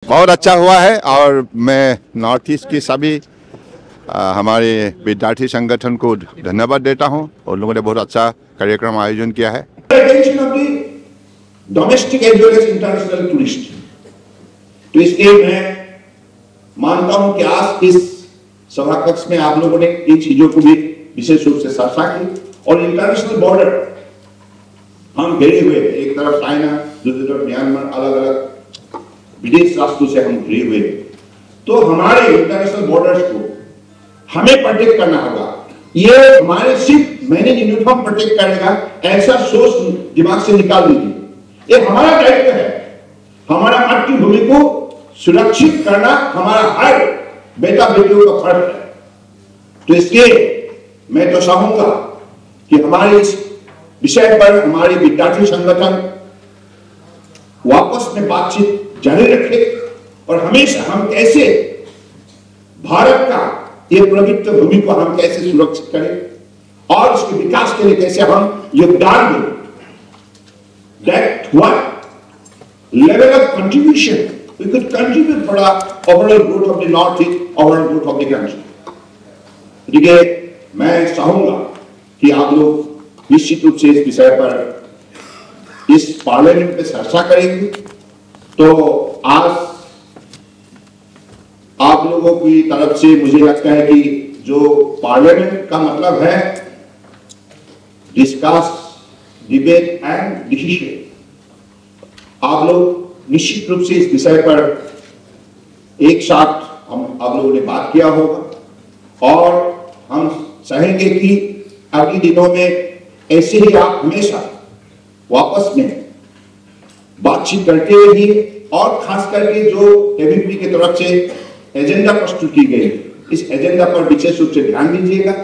बहुत अच्छा हुआ है और मैं नॉर्थ ईस्ट की सभी हमारे विद्यार्थी संगठन को धन्यवाद देता हूं। उन लोगों ने बहुत अच्छा कार्यक्रम आयोजन किया है। Domestic as well as international tourist, तो इसलिए मैं मानता हूं कि आज इस सभा कक्ष में आप लोगों ने इन चीजों को भी विशेष रूप से चर्चा की। और इंटरनेशनल बॉर्डर हम घिरे हुए, एक तरफ चाइना, दूसरी तरफ म्यांमार, अलग अलग विदेश राष्ट्रों से हम घिरे हुए, तो हमारे इंटरनेशनल बॉर्डर्स को हमें प्रोटेक्ट करना होगा। ये हमारे सिर्फ मैंने यूनिफॉर्म प्रोटेक्ट करेगा ऐसा सोच दिमाग से निकाल दीजिए। ये हमारा दायित्व है। हमारा मातृभूमि को सुरक्षित करना हमारा हर बेटा बेटियों का फर्ज है। तो इसलिए मैं तो चाहूंगा कि हमारे इस विषय पर हमारे विद्यार्थी संगठन वापस में बातचीत जारी रखे और हमेशा हम कैसे भारत का ये पवित्र भूमि को हम कैसे सुरक्षित करें और उसके विकास के लिए कैसे हम योगदान दें। That what level of contribution we could contribute for the overall growth of the Northeast, overall growth of the country. ठीक है, मैं चाहूंगा कि आप लोग निश्चित रूप से इस विषय पर इस पार्लियामेंट में चर्चा करेंगे। तो आज आप लोगों की तरफ से मुझे लगता है कि जो पार्लियामेंट का मतलब है डिस्कस, डिबेट एंड डिसीजन, आप लोग निश्चित रूप से इस विषय पर एक साथ आप लोगों ने बात किया होगा और हम चाहेंगे कि अगले दिनों में ऐसे ही आप हमेशा वापस में बातचीत करते रहिए और खास करके जो एबीपी की तरफ से एजेंडा प्रस्तुत की गई, इस एजेंडा पर विशेष रूप से ध्यान दीजिएगा।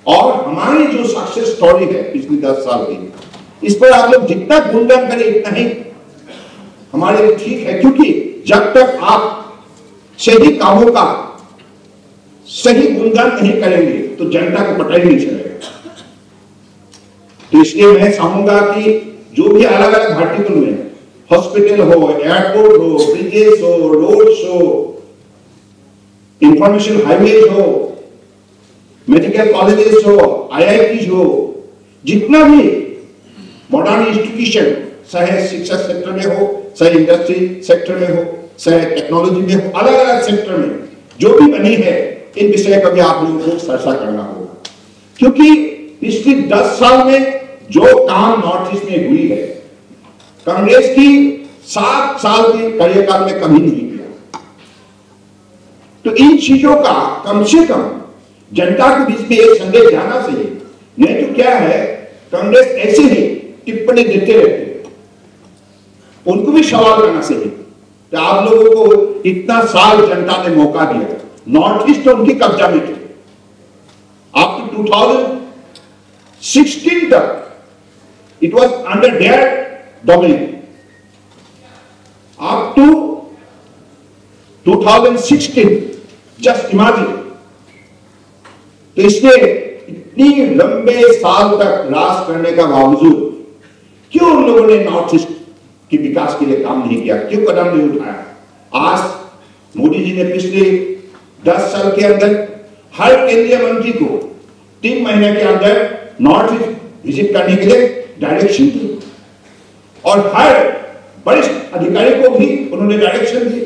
और हमारी जो सक्सेस स्टोरी है पिछले 10 साल की, इस पर आप लोग जितना गुणगान करें इतना ही हमारे लिए ठीक है, क्योंकि जब तक आप सही कामों का सही गुणगान नहीं करेंगे तो जनता को पता ही नहीं चलेगा। तो इसलिए मैं चाहूंगा कि जो भी अलग अलग वर्टिकल में, हॉस्पिटल हो, एयरपोर्ट हो, ब्रिजेस हो, रोड्स हो, इंफॉर्मेशन हाईवेज हो, मेडिकल कॉलेजेस हो, आईआईटी हो, जितना भी मॉडर्न इंस्टीट्यूशन, चाहे शिक्षा सेक्टर में हो, चाहे इंडस्ट्री सेक्टर में हो, चाहे टेक्नोलॉजी में हो, अलग अलग सेक्टर में जो भी बनी है, इन विषय का भी आप लोगों को चर्चा करना होगा। क्योंकि पिछले 10 साल में जो काम नॉर्थ ईस्ट में हुई है, कांग्रेस की 7 साल के कार्यकाल में कभी नहीं किया। तो इन चीजों का कम से कम जनता के बीच में एक संदेश जाना चाहिए। नहीं तो क्या है, कांग्रेस ऐसे ही टिप्पणी देते रहते हैं, उनको भी सवाल करना चाहिए कि आप लोगों को इतना साल जनता ने मौका दिया, नॉर्थ ईस्ट तो उनकी कब्जा में थे। आप तो 2016 तक it was under their domination. आप टू 2016 जस्ट इमेजिन। तो इसलिए इतनी लंबे साल तक राज करने का बावजूद क्यों उन लोगों ने नॉर्थ ईस्ट के विकास के लिए काम नहीं किया, क्यों कदम नहीं उठाया? आज मोदी जी ने पिछले 10 साल के अंदर हर केंद्रीय मंत्री को 3 महीने के अंदर नॉर्थ ईस्ट विजिट करने के लिए डायरेक्शन दी और हर वरिष्ठ अधिकारी को भी उन्होंने डायरेक्शन दी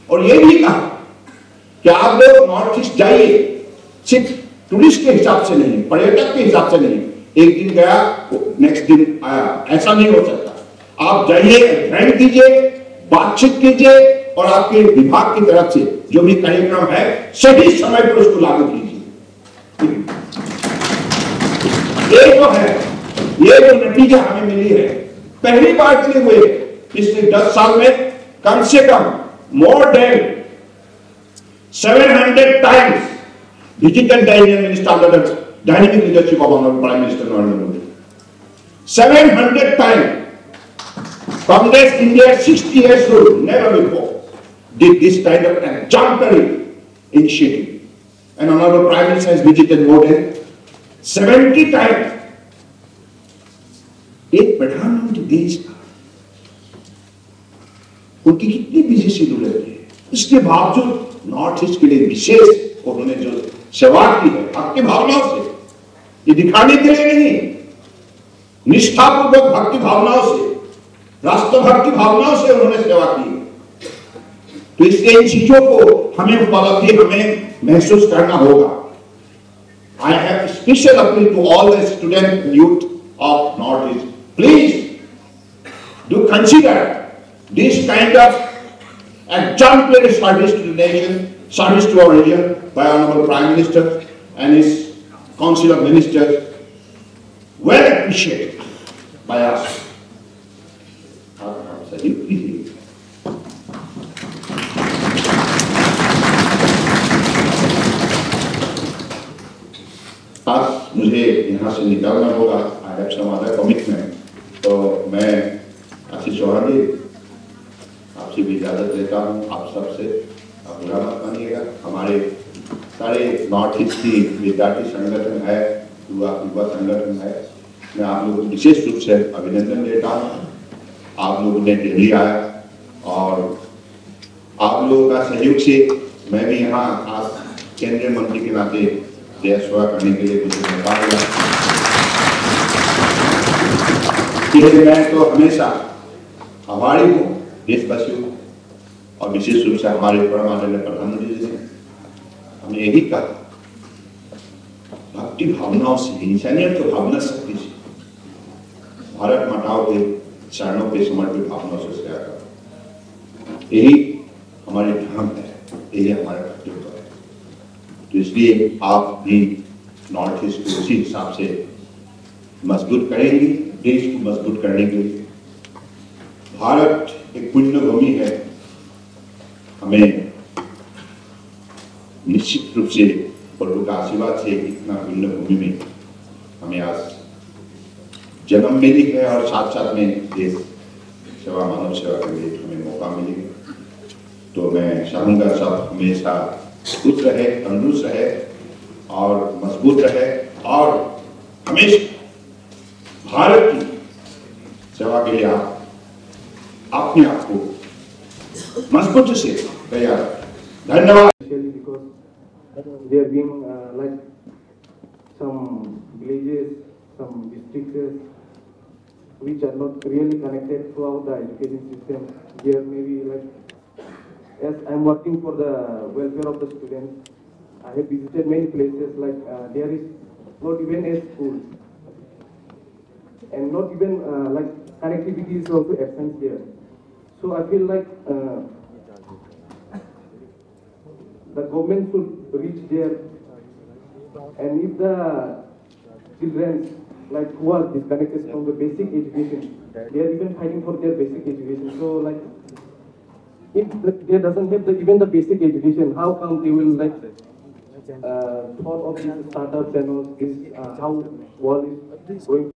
और यह भी कहा कि आप लोग नॉर्थ ईस्ट जाइए, सिर्फ टूरिस्ट के हिसाब से नहीं, पर्यटक के हिसाब से नहीं, एक दिन गया नेक्स्ट दिन आया, ऐसा नहीं हो सकता। आप जाइए, अध्ययन कीजिए, बातचीत कीजिए और आपके विभाग की तरफ से जो भी कार्यक्रम है सही समय पर उसको लागू कीजिए। ये जो है, ये जो नतीजा हमें मिली है, पहली बार के लिए हुए पिछले 10 साल में कम से कम more than 700 times digital dynamic under the dynamic leadership of our Prime Minister Narendra Modi. 700 times Congress India 60 years old, never before did this kind of exemplary initiative. And Honorable Prime Minister has visited more than 70 times. एक प्रधानमंत्री देश का उनकी कितनी busy schedule रहती है, इसके बावजूद नॉर्थ ईस्ट के लिए विशेष उन्होंने जो सेवा की है भक्ति भावनाओं से, ये दिखाने के लिए नहीं, निष्ठापूर्वक भक्ति भावनाओं से, राष्ट्रभक्ति भावनाओं से उन्होंने सेवा की। तो इसलिए इन चीजों को हमें उपलब्धि हमें महसूस करना होगा। I have a special appeal to all the student and youth of North East. Please do consider this kind of exemplary service to the nation, service to our region by Honorable Prime Minister and his Council of Ministers. Well appreciated by us. आज मुझे यहाँ से निकलना होगा, I have some other commitment, तो मैं आशीष चौहान जी आपसे भी इजाज़त लेता हूँ। आप सबसे आप बुरा मत मानिएगा। हमारे सारे नॉर्थ ईस्ट की विद्यार्थी संगठन है, युवा संगठन है, मैं आप लोगों को विशेष रूप से अभिनंदन देता हूँ। आप लोगों ने दिल्ली आया और आप लोगों का सहयोग से मैं भी यहाँ आज केंद्रीय मंत्री के नाते देश सेवा करने के लिए मुझे मौका मिला। मैं तो हमेशा आभारी हूँ देशवासियों और विशेष रूप से हमारे परम आदरणीय प्रधानमंत्री जी ने हमें यही कहा, भक्ति भावनाओं से, इंसानियत की भावना शक्ति से भारत माताओं के चरणों के समर्पित भावनाओं से सेवा करो, यही हमारे धर्म है, यही हमारा कर्तव्य है। तो इसलिए आप भी नॉर्थ ईस्ट को उसी हिसाब से मजबूत करेंगे। देश को मजबूत करने के लिए भारत एक पुण्य भूमि है, हमें निश्चित रूप से प्रभु का आशीर्वाद से इतना पुण्य भूमि में हमें आज जन्म मिली है और साथ साथ में देश सेवा, मानव सेवा के लिए हमें मौका मिलेगा। तो मैं चाहूँगा सब हमेशा खुश रहे, तंदुरुस्त रहे और मजबूत रहे और हमेशा भारत की सेवा के लिए आप अपने आप को मजबूत से तैयार। धन्यवाद। Because there being like some villages, some districts which are not really connected throughout the education system. There maybe like, as I'm working for the welfare of the students, I have visited many places like there is not even a school, and not even like connectivity is also absent here. So I feel like the government should reach there, and if the children like who are disconnected from the basic education, they are even fighting for their basic education. So like, if they doesn't have even the basic education, how come they will like thought of these startups and all this, how world is going?